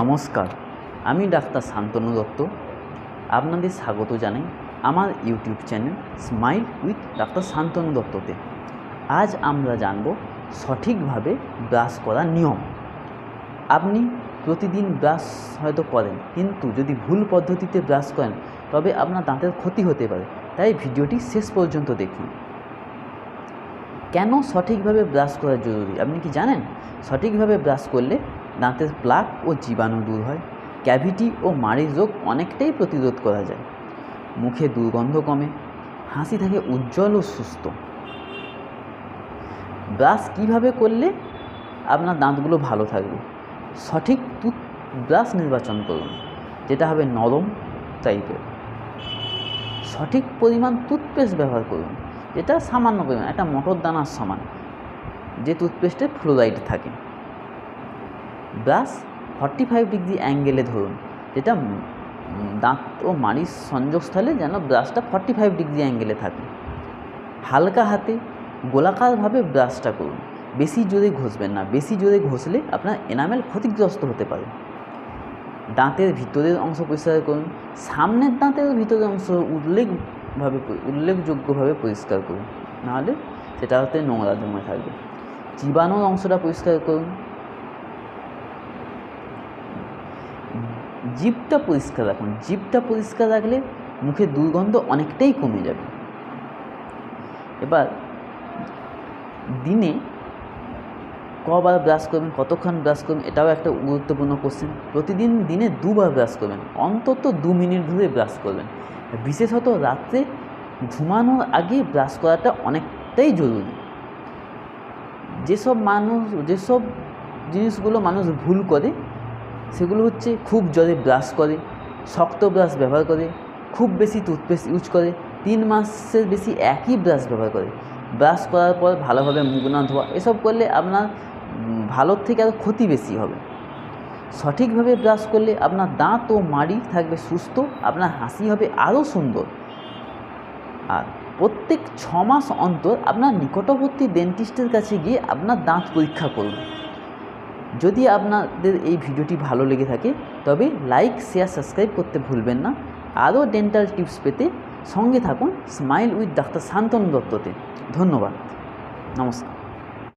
নমস্কার, আমি ডাক্তার শান্তনু দত্ত। আপনাদের স্বাগত জানাই আমার YouTube channel smile with doctor Shantanu দত্ততে। আজ আমরা জানব সঠিকভাবে ব্রাশ করার নিয়ম। আপনি প্রতিদিন ব্রাশ হয়তো করেন, কিন্তু যদি ভুল পদ্ধতিতে ব্রাশ করেন তবে আপনার দাঁতের ক্ষতি হতে পারে। তাই ভিডিওটি শেষ পর্যন্ত দেখুন। কেন সঠিকভাবে ব্রাশ করা জরুরি আপনি কি জানেন? সঠিকভাবে ব্রাশ করলে দাঁতের প্লাক ও জীবাণু দূর হয়, ক্যাভিটি ও মাড়ির রোগ অনেকটাই প্রতিরোধ করা যায়, মুখে দুর্গন্ধ কমে, হাসি থাকে উজ্জ্বল ও সুস্থ। ব্রাশ কীভাবে করলে আপনার দাঁতগুলো ভালো থাকবে? সঠিক টুথব্রাশ নির্বাচন করুন, যেটা হবে নরম টাইপের। সঠিক পরিমাণ টুথপেস্ট ব্যবহার করুন, যেটা সামান্য পরিমাণ, একটা মটর দানার সমান, যে টুথপেস্টে ফ্লোরাইড থাকে। ব্রাশ 45 ডিগ্রি অ্যাঙ্গেলে ধরুন, যেটা দাঁত ও মাড়ির সংযোগস্থলে যেন ব্রাশটা 45 ডিগ্রি অ্যাঙ্গেলে থাকে। হালকা হাতে গোলাকারভাবে ব্রাশটা করুন, বেশি জোরে ঘষবেন না। বেশি জোরে ঘষলে আপনার এনামেল ক্ষতিগ্রস্ত হতে পারে। দাঁতের ভিতরের অংশ পরিষ্কার করুন, সামনের দাঁতের ভিতরের অংশ উল্লেখযোগ্যভাবে পরিষ্কার করুন, নাহলে সেটা হতে নোংরা জমে থাকবে। জীবাণুর অংশটা পরিষ্কার করুন। জিভটা পরিষ্কার রাখুন, জিভটা পরিষ্কার রাখলে মুখের দুর্গন্ধ অনেকটাই কমে যাবে। এবার দিনে কবার ব্রাশ করবেন, কতক্ষণ ব্রাশ করবেন, এটাও একটা গুরুত্বপূর্ণ কোশ্চেন। প্রতিদিন দিনে 2 বার ব্রাশ করবেন, অন্তত 2 মিনিট ধরে ব্রাশ করবেন। বিশেষত রাত্রে ঘুমানোর আগে ব্রাশ করাটা অনেকটাই জরুরি। যেসব জিনিসগুলো মানুষ ভুল করে সেগুলো হচ্ছে খুব জোরে ব্রাশ করে, শক্ত ব্রাশ ব্যবহার করে, খুব বেশি টুথপেস্ট ইউজ করে, 3 মাসের বেশি একই ব্রাশ ব্যবহার করে, ব্রাশ করার পর ভালোভাবে মুখ না ধোয়া। এসব করলে আপনার ভালোর থেকে আরও ক্ষতি বেশি হবে। সঠিকভাবে ব্রাশ করলে আপনার দাঁত ও মাড়ি থাকবে সুস্থ, আপনার হাসি হবে আরও সুন্দর। আর প্রত্যেক 6 মাস অন্তর আপনার নিকটবর্তী ডেন্টিস্টের কাছে গিয়ে আপনার দাঁত পরীক্ষা করুন। যদি আপনাদের এই ভিডিওটি ভালো লেগে থাকে তবে লাইক, শেয়ার, সাবস্ক্রাইব করতে ভুলবেন না। আরও ডেন্টাল টিপস পেতে সঙ্গে থাকুন স্মাইল উইথ ডাক্তার শান্তনু দত্ততে। ধন্যবাদ, নমস্কার।